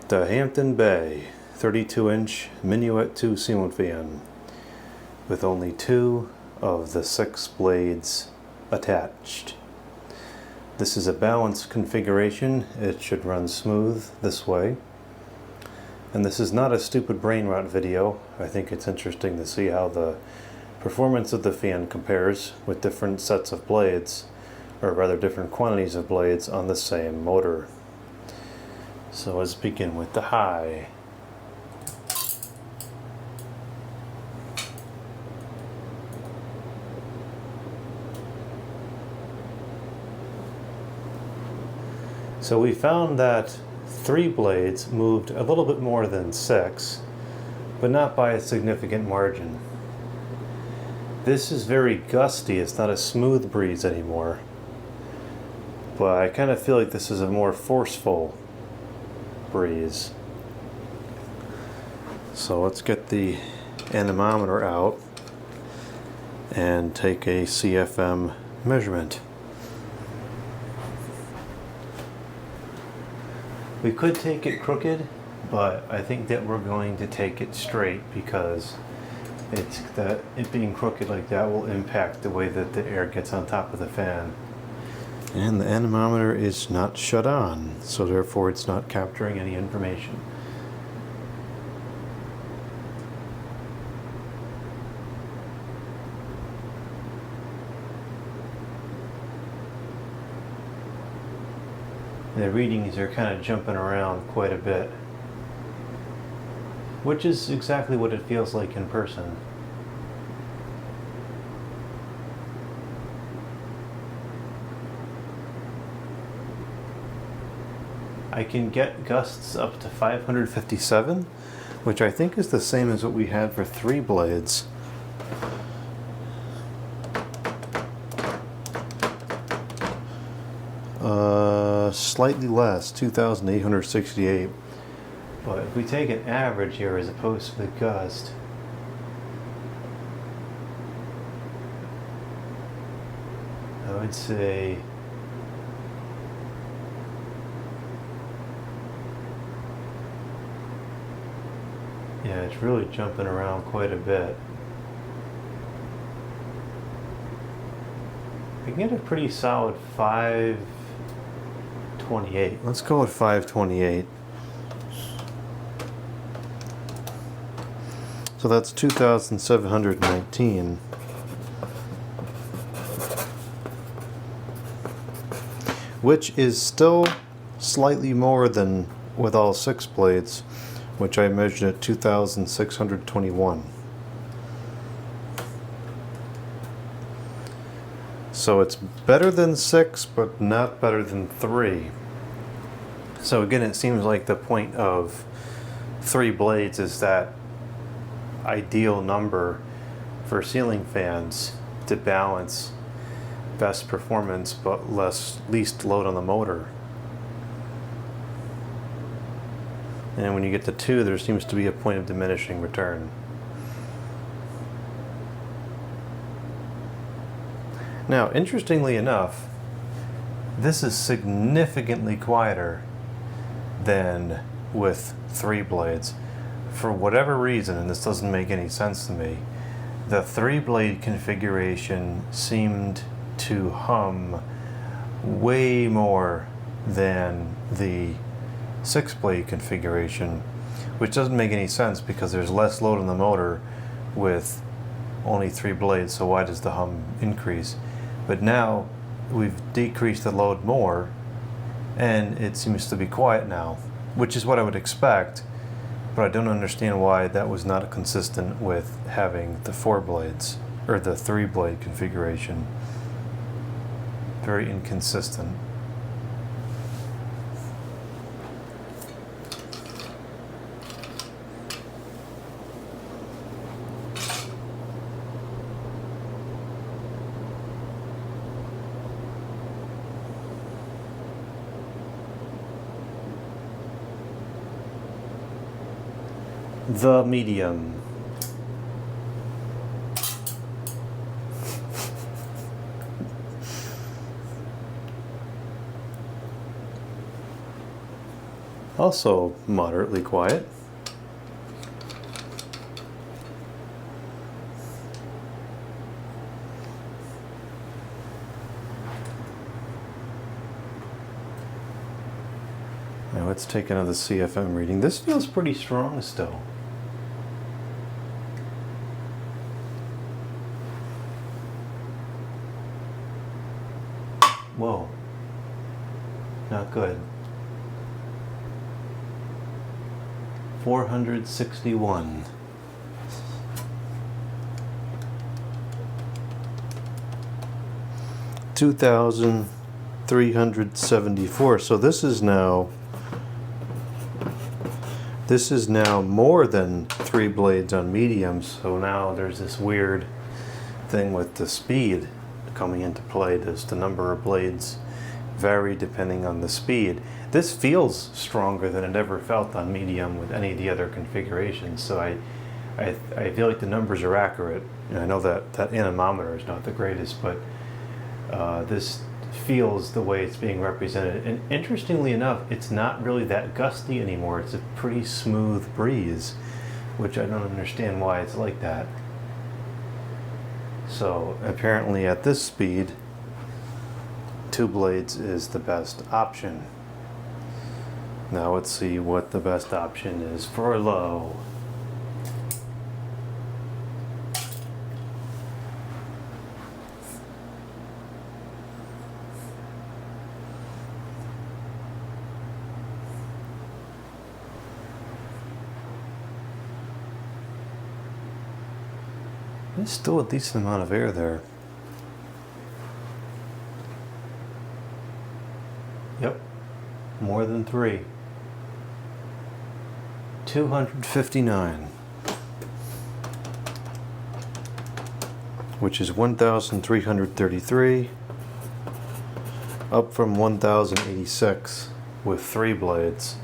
The Hampton Bay 32-inch Minuet 2 ceiling fan with only 2 of the 6 blades attached. This is a balanced configuration. It should run smooth this way. And this is not a stupid brain rot video. I think it's interesting to see how the performance of the fan compares with different sets of blades, or rather different quantities of blades on the same motor. So let's begin with the high. So we found that 3 blades moved a little bit more than 6, but not by a significant margin. This is very gusty. It's not a smooth breeze anymore, but I kind of feel like this is a more forceful breeze. So let's get the anemometer out and take a CFM measurement. We could take it crooked, but I think that we're going to take it straight because it being crooked like that will impact the way that the air gets on top of the fan. And the anemometer is not shut on, so therefore it's not capturing any information. The readings are kind of jumping around quite a bit, which is exactly what it feels like in person. I can get gusts up to 557, which I think is the same as what we had for 3 blades. Slightly less, 2,868. But if we take an average here as opposed to the gust, I would say yeah, it's really jumping around quite a bit. I can get a pretty solid 528. Let's go with 528. So that's 2,719. Which is still slightly more than with all 6 blades, which I measured at 2,621. So it's better than 6, but not better than 3. So again, it seems like the point of 3 blades is that ideal number for ceiling fans to balance best performance but least load on the motor. And when you get to 2, there seems to be a point of diminishing return. Now, interestingly enough, this is significantly quieter than with 3 blades. For whatever reason, and this doesn't make any sense to me, the 3-blade configuration seemed to hum way more than the 6-blade configuration, which doesn't make any sense because there's less load on the motor with only 3 blades, so why does the hum increase? But now we've decreased the load more and it seems to be quiet now, which is what I would expect, but I don't understand why that was not consistent with having the 4 blades or the 3-blade configuration. Very inconsistent. The medium. also moderately quiet. Now let's take another CFM reading. This feels pretty strong still. Whoa. Not good. 461. $2,374. So this is now more than 3 blades on mediums. So now there's this weird thing with the speed coming into play. Does the number of blades vary depending on the speed? This feels stronger than it ever felt on medium with any of the other configurations. So I feel like the numbers are accurate. And I know that anemometer is not the greatest, but this feels the way it's being represented. And interestingly enough, it's not really that gusty anymore. It's a pretty smooth breeze, which I don't understand why it's like that. So apparently at this speed, 2 blades is the best option. Now let's see what the best option is for low. There's still a decent amount of air there. Yep, more than 3. 259, which is 1,333, up from 1,086 with 3 blades.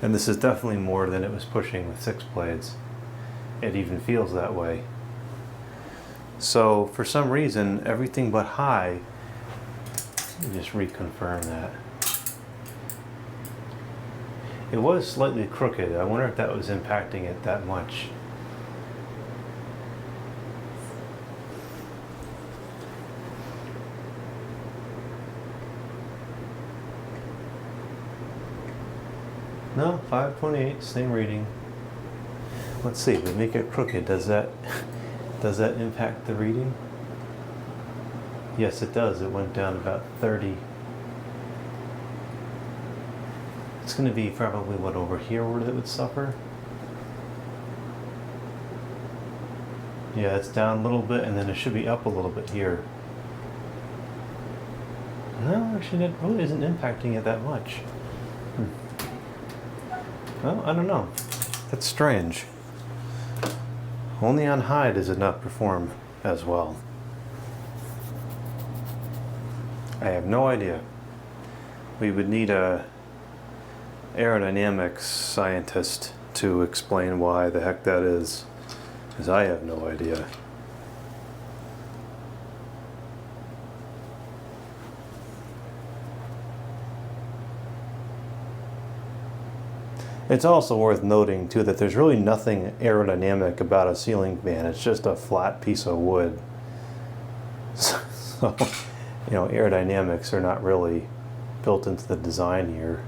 And this is definitely more than it was pushing with 6 blades. It even feels that way. So for some reason, everything but high, let me just reconfirm that. It was slightly crooked. I wonder if that was impacting it that much. No, 528, same reading. Let's see, if we make it crooked, does that impact the reading? Yes, it does. It went down about 30. It's going to be probably what, over here where it would suffer? Yeah, it's down a little bit, and then it should be up a little bit here. No, actually it really isn't impacting it that much. Well, I don't know. That's strange. Only on high does it not perform as well. I have no idea. We would need a aerodynamics scientist to explain why the heck that is, because I have no idea. It's also worth noting too that there's really nothing aerodynamic about a ceiling fan. It's just a flat piece of wood. So, you know, aerodynamics are not really built into the design here.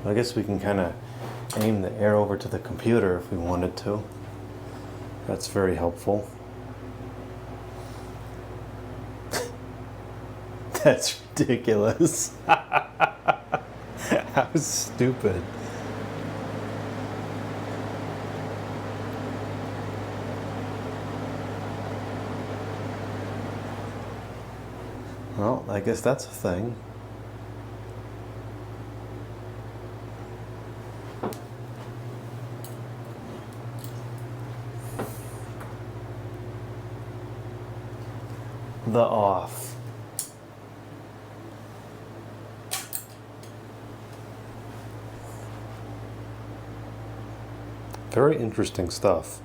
I guess we can kind of aim the air over to the computer if we wanted to. That's very helpful. That's ridiculous. How stupid. Well, I guess that's a thing. The off. Very interesting stuff.